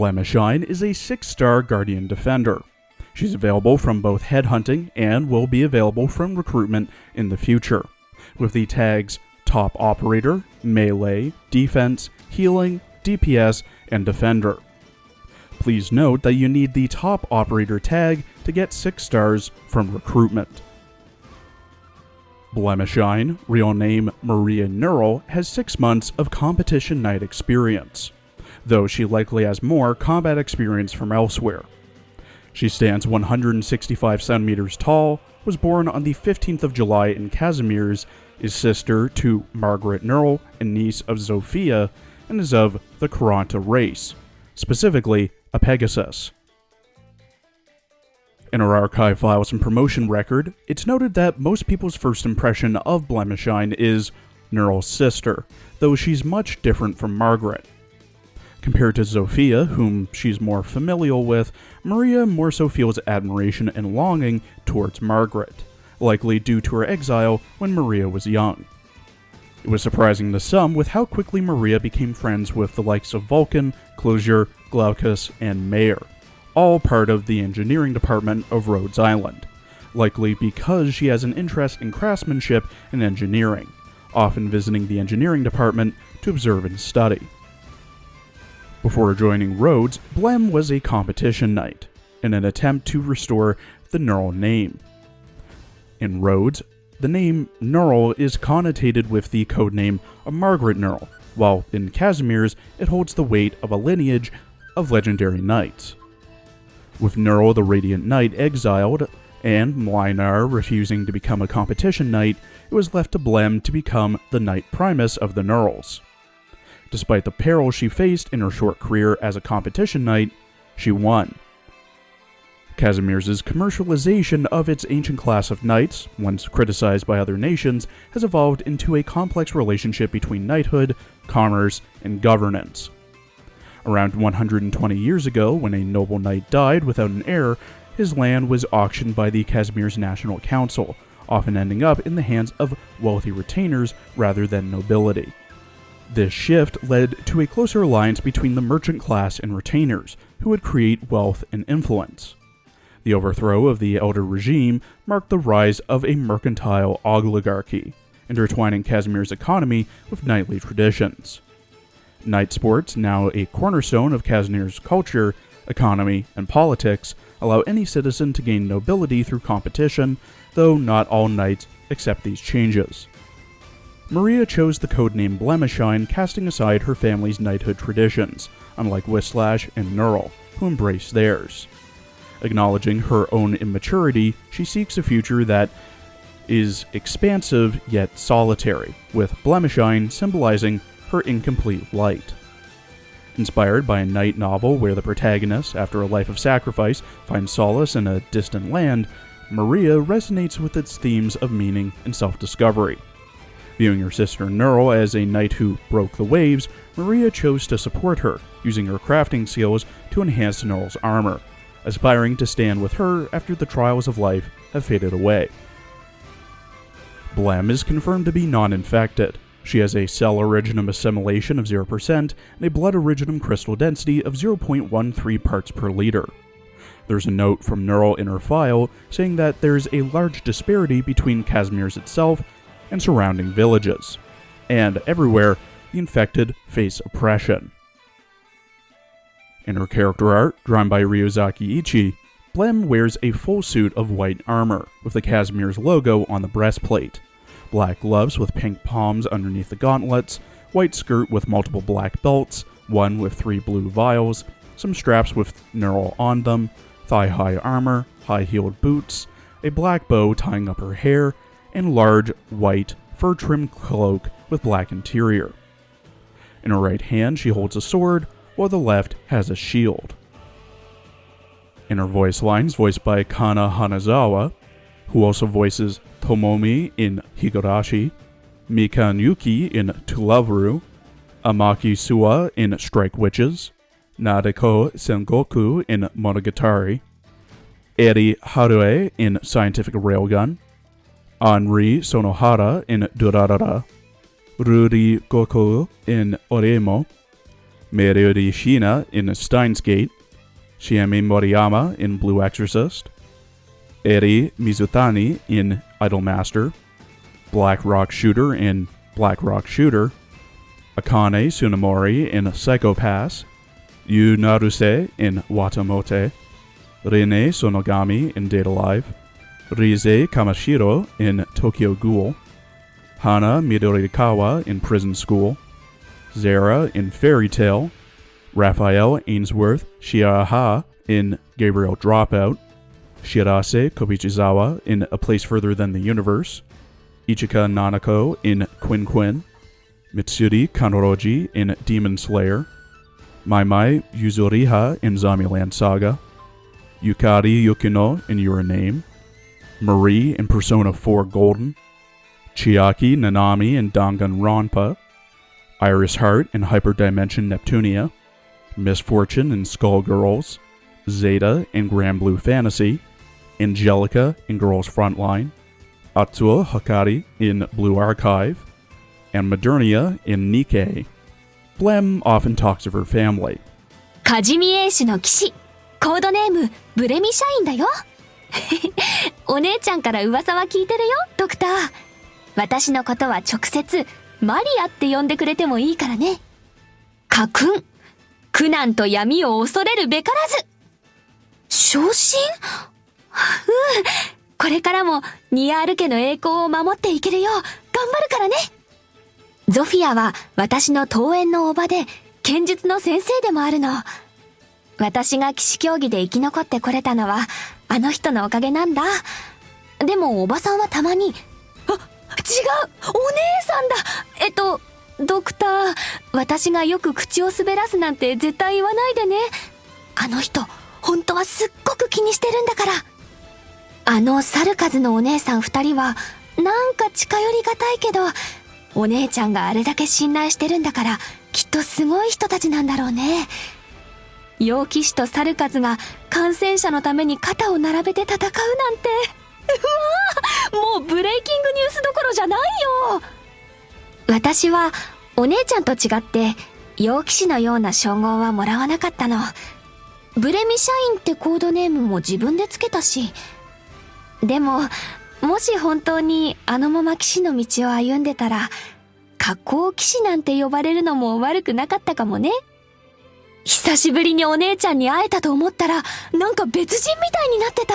Blemishine is a 6-star Guardian Defender. She's available from both headhunting and will be available from recruitment in the future, with the tags Top Operator, Melee, Defense, Healing, DPS, and Defender. Please note that you need the Top Operator tag to get 6 stars from recruitment. Blemishine, real name Maria Neural, has 6 months of competition night experience, though she likely has more combat experience from elsewhere. She stands 165 centimeters tall, was born on the 15th of July in Casimir's, is sister to Margaret Neural and niece of Zofia, and is of the Karanta race, specifically a Pegasus. In her archive files and promotion record, it's noted that most people's first impression of Blemishine is Neural's sister, though she's much different from Margaret. Compared to Zofia, whom she's more familial with, Maria more so feels admiration and longing towards Margaret, likely due to her exile when Maria was young. It was surprising to some with how quickly Maria became friends with the likes of Vulcan, Closier, Glaucus, and Mayer, all part of the engineering department of Rhodes Island, likely because she has an interest in craftsmanship and engineering, often visiting the engineering department to observe and study. Before joining Rhodes, Blem was a competition knight, in an attempt to restore the Neural name. In Rhodes, the name Neural is connotated with the codename of Margaret Neural, while in Casimir's it holds the weight of a lineage of legendary knights. With Neural the Radiant Knight exiled, and Mlynar refusing to become a competition knight, it was left to Blem to become the Knight Primus of the Neurals. Despite the peril she faced in her short career as a competition knight, she won. Casimir's commercialization of its ancient class of knights, once criticized by other nations, has evolved into a complex relationship between knighthood, commerce, and governance. Around 120 years ago, when a noble knight died without an heir, his land was auctioned by the Casimir's National Council, often ending up in the hands of wealthy retainers rather than nobility. This shift led to a closer alliance between the merchant class and retainers, who would create wealth and influence. The overthrow of the Elder regime marked the rise of a mercantile oligarchy, intertwining Casimir's economy with knightly traditions. Knight sports, now a cornerstone of Casimir's culture, economy, and politics, allow any citizen to gain nobility through competition, though not all knights accept these changes. Maria chose the codename Blemishine, casting aside her family's knighthood traditions, unlike Whislash and Neural, who embrace theirs. Acknowledging her own immaturity, she seeks a future that is expansive yet solitary, with Blemishine symbolizing her incomplete light. Inspired by a knight novel where the protagonist, after a life of sacrifice, finds solace in a distant land, Maria resonates with its themes of meaning and self-discovery. Viewing her sister Neural as a knight who broke the waves, Maria chose to support her, using her crafting skills to enhance Neural's armor, aspiring to stand with her after the trials of life have faded away. Blem is confirmed to be non-infected. She has a cell originum assimilation of 0% and a blood originum crystal density of 0.13 parts per liter. There's a note from Neural in her file saying that there's a large disparity between Casimir's itself and surrounding villages, and everywhere the infected face oppression. In her character art, drawn by Ryuzaki Ichi, Blem wears a full suit of white armor, with the Casimir's logo on the breastplate, black gloves with pink palms underneath the gauntlets, white skirt with multiple black belts, one with 3 blue vials, some straps with Neural on them, thigh-high armor, high-heeled boots, a black bow tying up her hair, and large, white, fur-trimmed cloak with black interior. In her right hand, she holds a sword, while the left has a shield. In her voice lines, voiced by Kana Hanazawa, who also voices Tomomi in Higurashi, Mikan Yuki in Tulavuru, Amaki Suwa in Strike Witches, Nadeko Sengoku in Monogatari, Eri Harue in Scientific Railgun, Henri Sonohara in Durarara, Ruri Goku in Oremo, Blemishine in Steins Gate, Shiemi Moriyama in Blue Exorcist, Eri Mizutani in Idolmaster, Black Rock Shooter in Black Rock Shooter, Akane Tsunemori in Psycho-Pass, Yu Naruse in Watamote, Rene Sonogami in Date Alive, Rize Kamashiro in Tokyo Ghoul, Hana Midorikawa in Prison School, Zara in Fairy Tail, Raphael Ainsworth Shiraha in Gabriel Dropout, Shirase Kobichizawa in A Place Further Than the Universe, Ichika Nanako in Quin Quin, Mitsuri Kanoroji in Demon Slayer, Maimai Yuzuriha in Zombieland Saga, Yukari Yukino in Your Name, Marie in Persona 4 Golden, Chiaki Nanami in Danganronpa, Iris Heart in Hyperdimension Neptunia, Misfortune in Skullgirls, Zeta in Grand Blue Fantasy, Angelica in Girls Frontline, Atsuo Hakari in Blue Archive, and Modernia in Nikkei. Blem often talks of her family. カジミエイシの騎士、コードネームブレミシャインだよ。お姉ちゃんから噂は聞いてるよ、ドクター。私のことは直接マリアって呼んでくれてもいいからね。家訓、苦難と闇を恐れるべからず。昇進？これからもニアール家の栄光を守っていけるよう頑張るからね。ゾフィアは私の遠縁の叔母で剣術の先生でもあるの。私が騎士競技で生き残ってこれたのはあの人のおかげなんだ。でもおばさんはたまに、違う、お姉さんだ。ドクター、私がよく口を滑らすなんて絶対言わないでね。あの人、本当はすっごく気にしてるんだから。あの猿数のお姉さん二人は、なんか近寄りがたいけど、お姉ちゃんがあれだけ信頼してるんだから、きっとすごい人たちなんだろうね。陽騎士と猿数が感染者のために肩を並べて戦うなんて。うわぁ、もうブレイキングニュースどころじゃないよ。私はお姉ちゃんと違って陽騎士のような称号はもらわなかったの。ブレミシャインってコードネームも自分でつけたし。でももし本当にあのまま騎士の道を歩んでたら、加工騎士なんて呼ばれるのも悪くなかったかもね。久しぶりにお姉ちゃんに会えたと思ったら、なんか別人みたいになってた。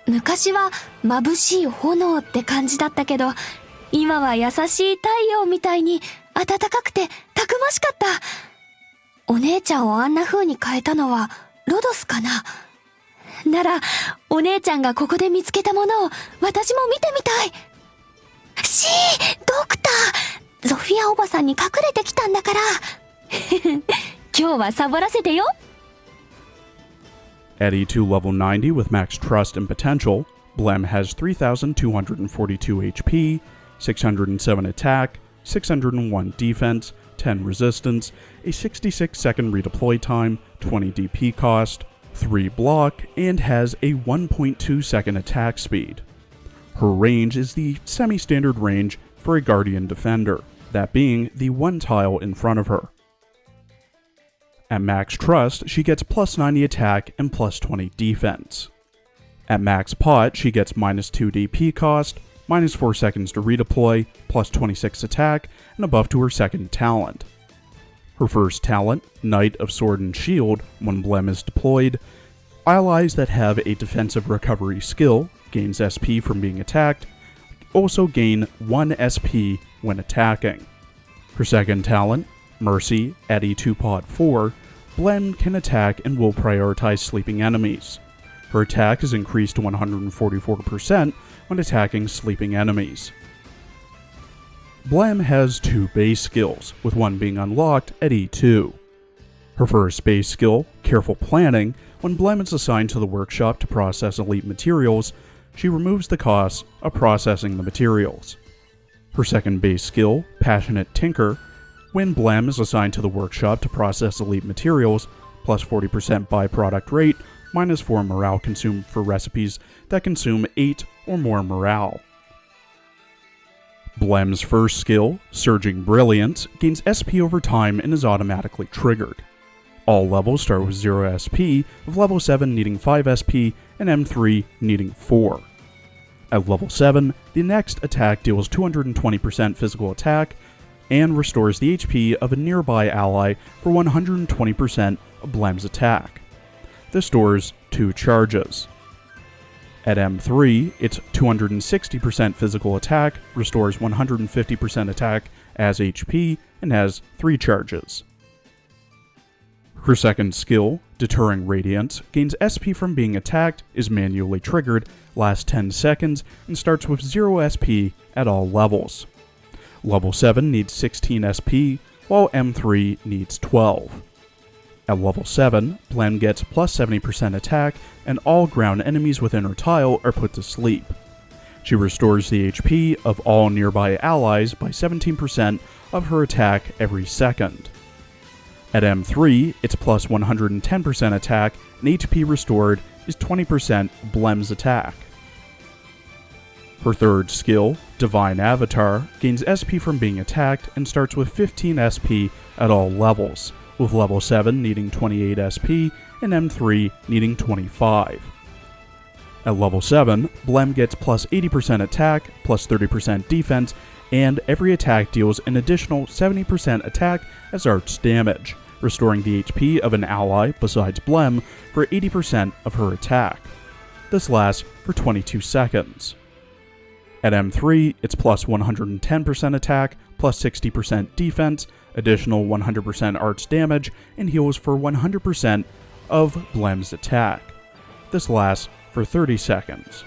昔は眩しい炎って感じだったけど、今は優しい太陽みたいに暖かくてたくましかった。お姉ちゃんをあんな風に変えたのはロドスかな。なら、お姉ちゃんがここで見つけたものを私も見てみたい。ドクター、ゾフィアおばさんに隠れてきたんだから。今日はサボらせてよ。At E2 level 90 with max trust and potential, Blem has 3,242 HP, 607 attack, 601 defense, 10 resistance, a 66-second redeploy time, 20 DP cost, 3 block, and has a 1.2 second attack speed. Her range is the semi-standard range for a Guardian Defender, that being the one tile in front of her. At max trust, she gets plus 90 attack and plus 20 defense. At max pot, she gets minus 2 DP cost, minus 4 seconds to redeploy, plus 26 attack, and a buff to her second talent. Her first talent, Knight of Sword and Shield, when Blem is deployed, allies that have a defensive recovery skill, gains SP from being attacked, also gain 1 SP when attacking. Her second talent, Mercy, at E2 Pod 4, Blem can attack and will prioritize sleeping enemies. Her attack is increased to 144% when attacking sleeping enemies. Blem has 2 base skills, with one being unlocked at E2. Her first base skill, Careful Planning, when Blem is assigned to the workshop to process elite materials, she removes the costs of processing the materials. Her second base skill, Passionate Tinker, when Blem is assigned to the workshop to process elite materials, plus 40% byproduct rate, minus 4 morale consumed for recipes that consume 8 or more morale. Blem's first skill, Surging Brilliance, gains SP over time and is automatically triggered. All levels start with 0 SP, with level 7 needing 5 SP and M3 needing 4. At level 7, the next attack deals 220% physical attack and restores the HP of a nearby ally for 120% of Blem's attack. This stores 2 charges. At M3, its 260% physical attack restores 150% attack as HP and has 3 charges. Her second skill, Deterring Radiance, gains SP from being attacked, is manually triggered, lasts 10 seconds, and starts with 0 SP at all levels. Level 7 needs 16 SP, while M3 needs 12. At level 7, Blem gets plus 70% attack, and all ground enemies within her tile are put to sleep. She restores the HP of all nearby allies by 17% of her attack every second. At M3, its plus 110% attack and HP restored is 20% Blem's attack. Her third skill, Divine Avatar, gains SP from being attacked and starts with 15 SP at all levels, with level 7 needing 28 SP and M3 needing 25. At level 7, Blem gets plus 80% attack, plus 30% defense, and every attack deals an additional 70% attack as arts damage, restoring the HP of an ally besides Blem for 80% of her attack. This lasts for 22 seconds. At M3, it's plus 110% attack, plus 60% defense, additional 100% arts damage, and heals for 100% of Blem's attack. This lasts for 30 seconds.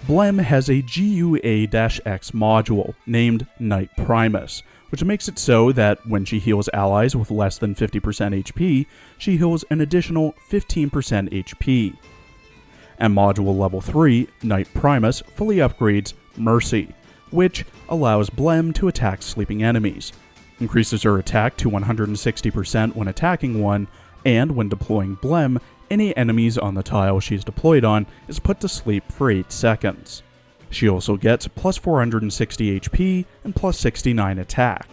Blem has a GUA-X module named Knight Primus, which makes it so that when she heals allies with less than 50% HP, she heals an additional 15% HP. At module level 3, Knight Primus fully upgrades Mercy, which allows Blem to attack sleeping enemies, increases her attack to 160% when attacking one, and when deploying Blem, any enemies on the tile she's deployed on is put to sleep for 8 seconds. She also gets plus 460 HP and plus 69 attack.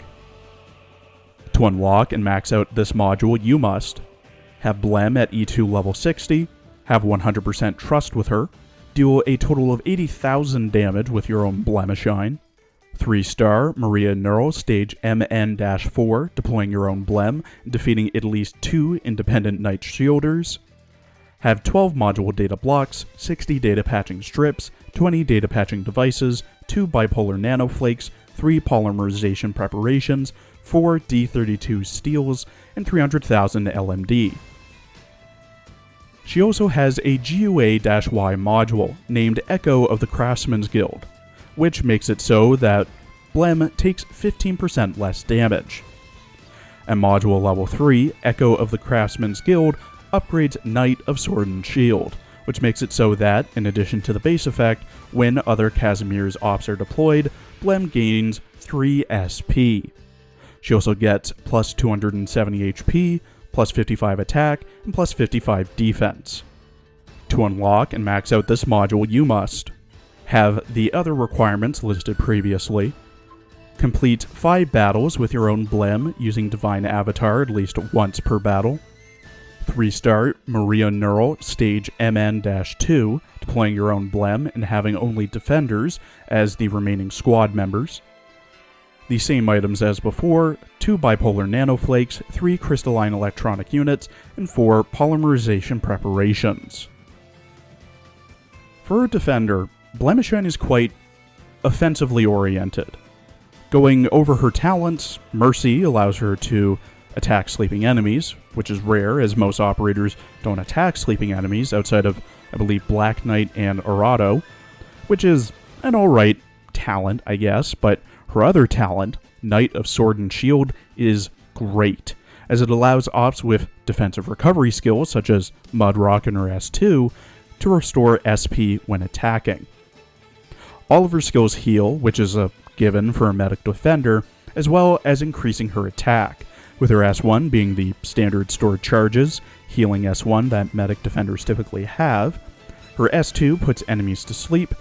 To unlock and max out this module, you must have Blem at E2 level 60, have 100% trust with her, deal a total of 80,000 damage with your own Blemishine, 3-star Maria Neural stage MN-4, deploying your own Blem, defeating at least 2 independent Knight Shielders, have 12 module data blocks, 60 data patching strips, 20 data patching devices, 2 bipolar nanoflakes, 3 polymerization preparations, 4 D32 steels, and 300,000 LMD. She also has a GUA-Y module named Echo of the Craftsman's Guild, which makes it so that Blem takes 15% less damage. At module level 3, Echo of the Craftsman's Guild upgrades Knight of Sword and Shield, which makes it so that, in addition to the base effect, when other Casimir's ops are deployed, Blem gains 3 SP. She also gets plus 270 HP, plus 55 attack, and plus 55 defense. To unlock and max out this module, you must have the other requirements listed previously, complete 5 battles with your own Blem using Divine Avatar at least once per battle, 3-star Maria Neural stage MN-2, deploying your own Blem and having only defenders as the remaining squad members. The same items as before, 2 bipolar nanoflakes, 3 crystalline electronic units, and 4 polymerization preparations. For a defender, Blemishine is quite offensively oriented. Going over her talents, Mercy allows her to attack sleeping enemies, which is rare as most operators don't attack sleeping enemies outside of, I believe, Black Knight and Arado, which is an alright talent, I guess, but her other talent, Knight of Sword and Shield, is great, as it allows ops with defensive recovery skills such as Mudrock and her S2 to restore SP when attacking. All of her skills heal, which is a given for a medic defender, as well as increasing her attack, with her S1 being the standard stored charges, healing S1 that medic defenders typically have. Her S2 puts enemies to sleep,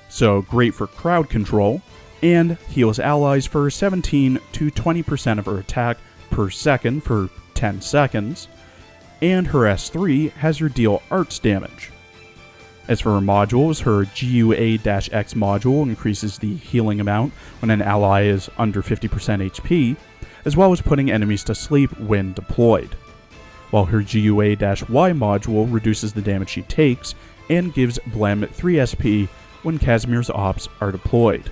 so great for crowd control, and heals allies for 17 to 20% of her attack per second for 10 seconds, and her S3 has her deal arts damage. As for her modules, her GUA-X module increases the healing amount when an ally is under 50% HP, as well as putting enemies to sleep when deployed, while her GUA-Y module reduces the damage she takes and gives Blem 3 SP when Casimir's ops are deployed.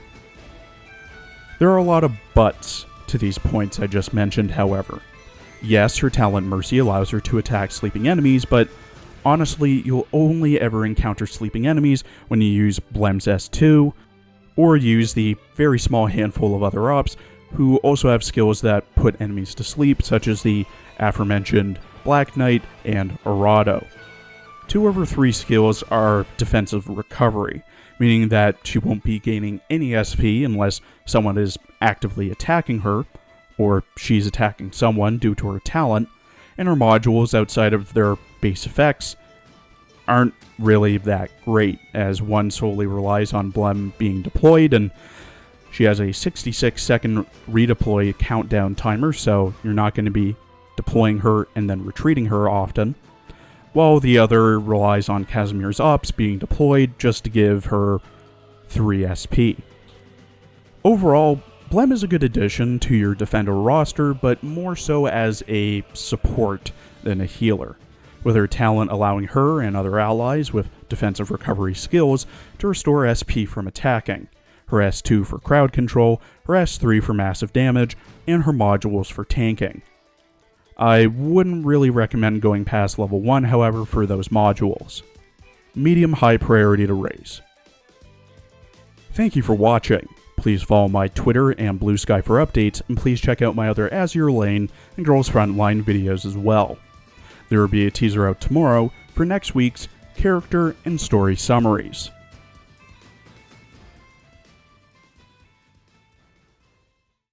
There are a lot of buts to these points I just mentioned, however. Yes, her talent Mercy allows her to attack sleeping enemies, but honestly, you'll only ever encounter sleeping enemies when you use Blem's S2, or use the very small handful of other ops who also have skills that put enemies to sleep, such as the aforementioned Black Knight and Arado. 2 of her 3 skills are defensive recovery, meaning that she won't be gaining any SP unless someone is actively attacking her, or she's attacking someone due to her talent, and her modules outside of their base effects aren't really that great, as one solely relies on Blem being deployed, and she has a 66-second redeploy countdown timer, so you're not going to be deploying her and then retreating her often, while the other relies on Casimir's ops being deployed just to give her 3 SP. Overall, Blem is a good addition to your defender roster, but more so as a support than a healer, with her talent allowing her and other allies with defensive recovery skills to restore SP from attacking, her S2 for crowd control, her S3 for massive damage, and her modules for tanking. I wouldn't really recommend going past level 1, however, for those modules. Medium high priority to raise. Thank you for watching. Please follow my Twitter and Blue Sky for updates, and please check out my other Azure Lane and Girls Frontline videos as well. There will be a teaser out tomorrow for next week's character and story summaries.